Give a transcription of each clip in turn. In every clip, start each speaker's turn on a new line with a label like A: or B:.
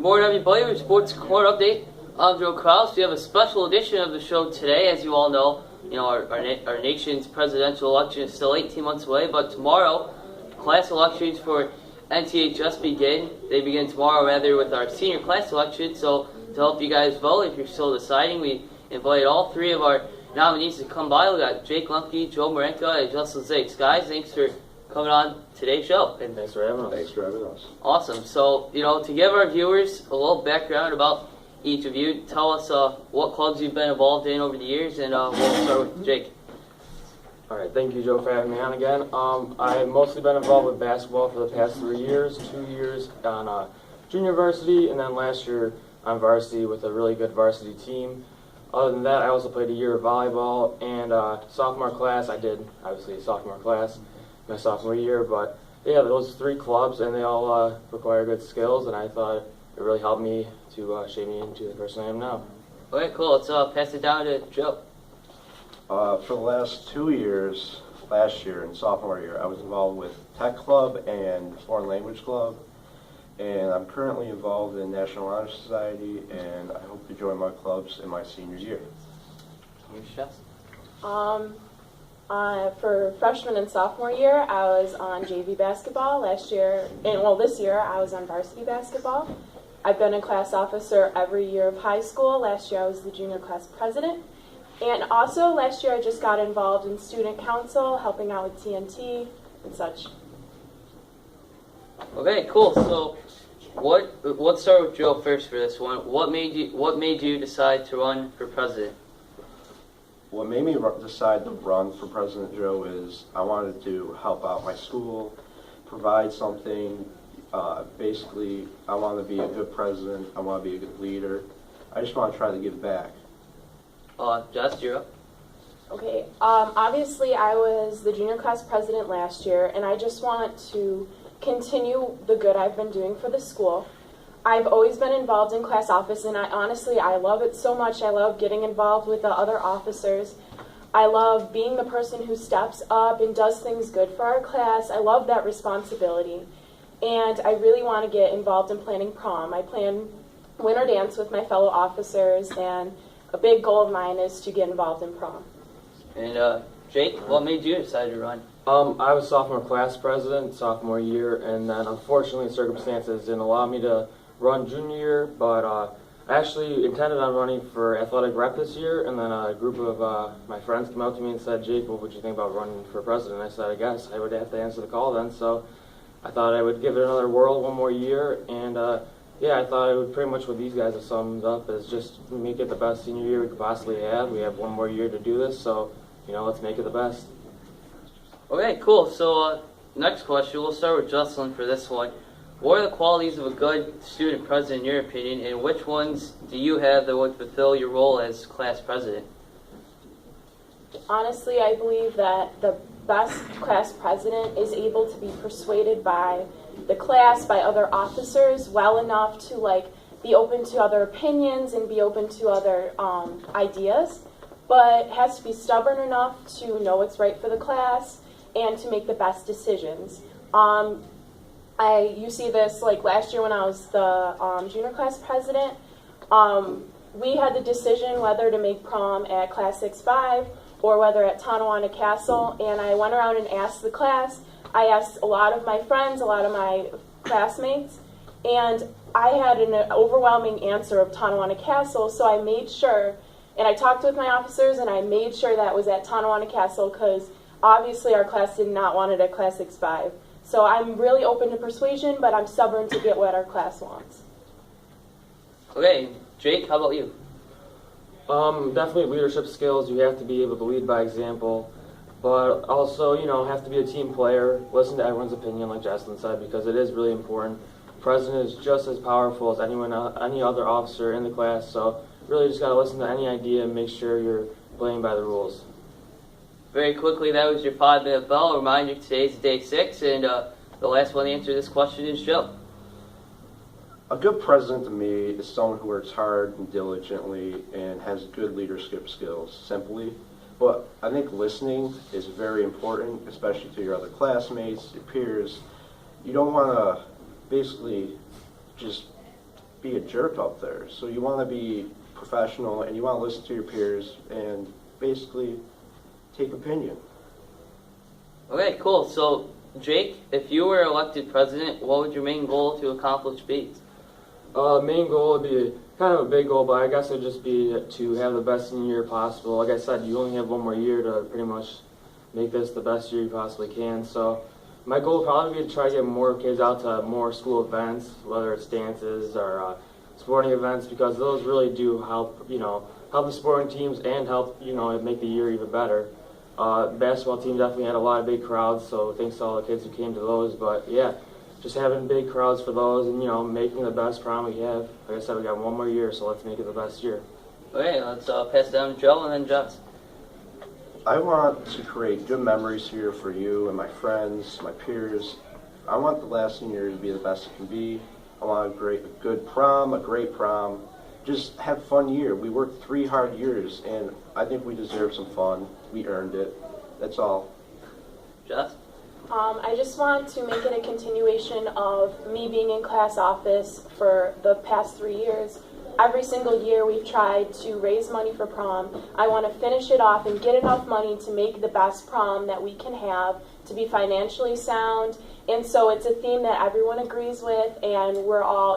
A: morning, everybody. With Sports Corner Update, I'm Joe Kraus. We have a special edition of the show today. As you all know, our nation's presidential election is still 18 months away, but tomorrow, class elections for NTHS begin. They begin tomorrow, rather, with our senior class election. So, to help you guys vote, if you're still deciding, we invited all three of our nominees to come by. We got Jake, Lemke, Joe Marranca, and Jeslyn, Zakes. Guys, thanks for coming on today's show.
B: And thanks for having us.
C: Thanks for having us.
A: Awesome. So, to give our viewers a little background about each of you, tell us what clubs you've been involved in over the years, and we'll start with Jake.
B: All right, thank you, Joe, for having me on again. I've mostly been involved with basketball for the past 3 years, 2 years on junior varsity, and then last year on varsity with a really good varsity team. Other than that, I also played a year of volleyball, and sophomore class, I did, obviously, sophomore class my sophomore year, but yeah, those 3 clubs, and they all require good skills, and I thought it really helped me to shape me into the person I am now.
A: Okay, cool. Let's pass it down to Joe.
C: For the last 2 years, last year and sophomore year, I was involved with Tech Club and Foreign Language Club, and I'm currently involved in National Honor Society, and I hope to join my clubs in my senior year.
D: For freshman and sophomore year, I was on JV basketball. Last year, this year, I was on varsity basketball. I've been a class officer every year of high school. Last year, I was the junior class president. And also, last year, I just got involved in student council, helping out with TNT and such.
A: Okay, cool. So, let's start with Joe first for this one. What made you decide to run for president?
C: What made me decide to run for President, Joe, is I wanted to help out my school, provide something. Basically, I want to be a good president. I want to be a good leader. I just want to try to give back.
A: Jess, you're up.
D: Okay, obviously I was the junior class president last year, and I just want to continue the good I've been doing for the school. I've always been involved in class office, and I love it so much. I love getting involved with the other officers. I love being the person who steps up and does things good for our class. I love that responsibility, and I really want to get involved in planning prom. I plan winter dance with my fellow officers, and a big goal of mine is to get involved in prom.
A: And Jake, what made you decide to run?
B: I was sophomore class president, sophomore year, and then unfortunately circumstances didn't allow me to run junior year, but I actually intended on running for athletic rep this year, and then a group of my friends came up to me and said, Jake, what would you think about running for president? I said, I guess I would have to answer the call then, so I thought I would give it another whirl, one more year, and yeah, I thought it would pretty much what these guys have summed up as just make it the best senior year we could possibly have. We have one more year to do this, so, let's make it the best.
A: Okay, cool. So, next question, we'll start with Jeslyn for this one. What are the qualities of a good student president in your opinion, and which ones do you have that would fulfill your role as class president?
D: Honestly, I believe that the best class president is able to be persuaded by the class, by other officers, well enough to be open to other opinions and be open to other ideas, but has to be stubborn enough to know what's right for the class and to make the best decisions. You see this last year when I was the junior class president. We had the decision whether to make prom at Class 6-5 or whether at Tonawanda Castle, and I went around and asked the class. I asked a lot of my friends, a lot of my classmates, and I had an overwhelming answer of Tonawanda Castle, so I made sure, and I talked with my officers, and I made sure that was at Tonawanda Castle because obviously our class did not want it at Class 6-5. So I'm really open to persuasion, but I'm stubborn to get what our class wants.
A: Okay, Jake, how about you?
B: Definitely leadership skills. You have to be able to lead by example, but also, have to be a team player. Listen to everyone's opinion, like Jeslyn said, because it is really important. The president is just as powerful as any other officer in the class, so really just got to listen to any idea and make sure you're playing by the rules.
A: Very quickly, that was your 5-minute bell. Reminder, today's day 6, and the last one to answer this question is Joe.
C: A good president to me is someone who works hard and diligently and has good leadership skills, simply. But I think listening is very important, especially to your other classmates, your peers. You don't want to basically just be a jerk up there. So you want to be professional and you want to listen to your peers and basically take opinion.
A: Okay, cool. So, Jake, if you were elected president, what would your main goal to accomplish be?
B: Main goal would be kind of a big goal, but I guess it would just be to have the best senior year possible. Like I said, you only have one more year to pretty much make this the best year you possibly can. So my goal would probably be to try to get more kids out to more school events, whether it's dances or sporting events, because those really do help, help the sporting teams and help, make the year even better. Basketball team definitely had a lot of big crowds, so thanks to all the kids who came to those. But yeah, just having big crowds for those and, making the best prom we have. Like I said, we got one more year, so let's make it the best year.
A: Okay, let's pass it down to Joe and then Jess.
C: I want to create good memories here for you and my friends, my peers. I want the last senior year to be the best it can be. I want a good prom, a great prom. Just have a fun year. We worked 3 hard years, and I think we deserve some fun. We earned it. That's all.
A: Jess?
D: I just want to make it a continuation of me being in class office for the past 3 years. Every single year we've tried to raise money for prom. I want to finish it off and get enough money to make the best prom that we can have, to be financially sound. And so it's a theme that everyone agrees with, and we're all,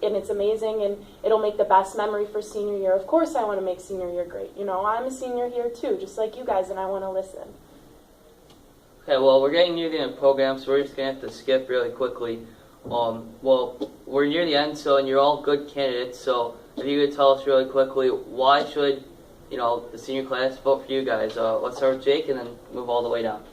D: and it's amazing, and it'll make the best memory for senior year. Of course I want to make senior year great. I'm a senior here too, just like you guys, and I want to listen.
A: Okay, well, we're getting near the end of the program, so we're just going to have to skip really quickly. Well, we're near the end, and you're all good candidates, so if you could tell us really quickly, why should, the senior class vote for you guys? Let's start with Jake and then move all the way down.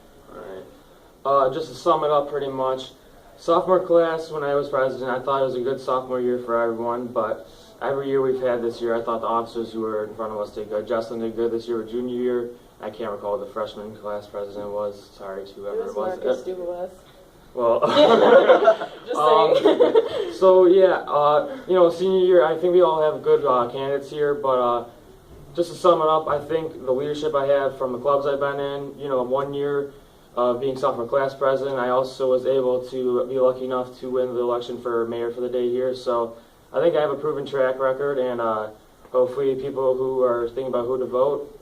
B: All right. Just to sum it up pretty much, sophomore class, when I was president, I thought it was a good sophomore year for everyone, but every year we've had this year, I thought the officers who were in front of us did good. Jeslyn did good this year with junior year. I can't recall who the freshman class president was. Sorry to whoever it was.
D: Marcus Dubois.
B: Well,
D: just saying.
B: So yeah, senior year, I think we all have good candidates here, but just to sum it up, I think the leadership I have from the clubs I've been in, 1 year being sophomore class president, I also was able to be lucky enough to win the election for mayor for the day here. So I think I have a proven track record, and hopefully people who are thinking about who to vote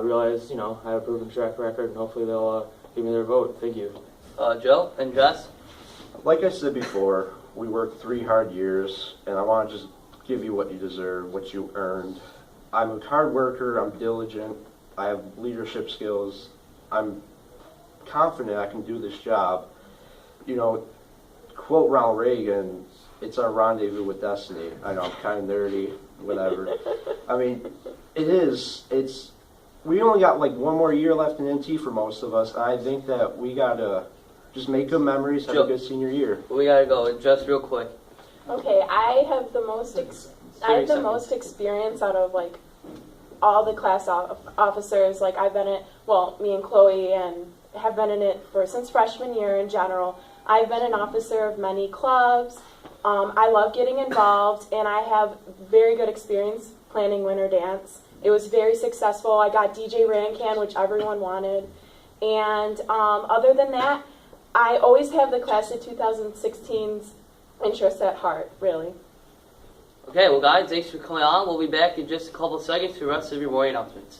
B: realize, I have a proven track record, and hopefully they'll give me their vote. Thank you.
A: Joe and Jess?
C: Like I said before, we worked 3 hard years, and I want to just give you what you deserve, what you earned. I'm a hard worker, I'm diligent, I have leadership skills, I'm confident I can do this job. Quote Ronald Reagan, it's our rendezvous with destiny. I know, I'm kind of nerdy, whatever. I mean, it is. We only got like 1 more year left in NT for most of us, and I think that we got to just make good memories, have a good senior year.
A: We got to go. Just real quick.
D: Okay, I have the most experience out of all the class officers. I've been me and Chloe and have been in it since freshman year in general. I've been an officer of many clubs. I love getting involved, and I have very good experience planning winter dance. It was very successful. I got DJ Rancan, which everyone wanted. And other than that, I always have the class of 2016's interests at heart, really.
A: Okay, well, guys, thanks for coming on. We'll be back in just a couple of seconds for the rest of your morning announcements.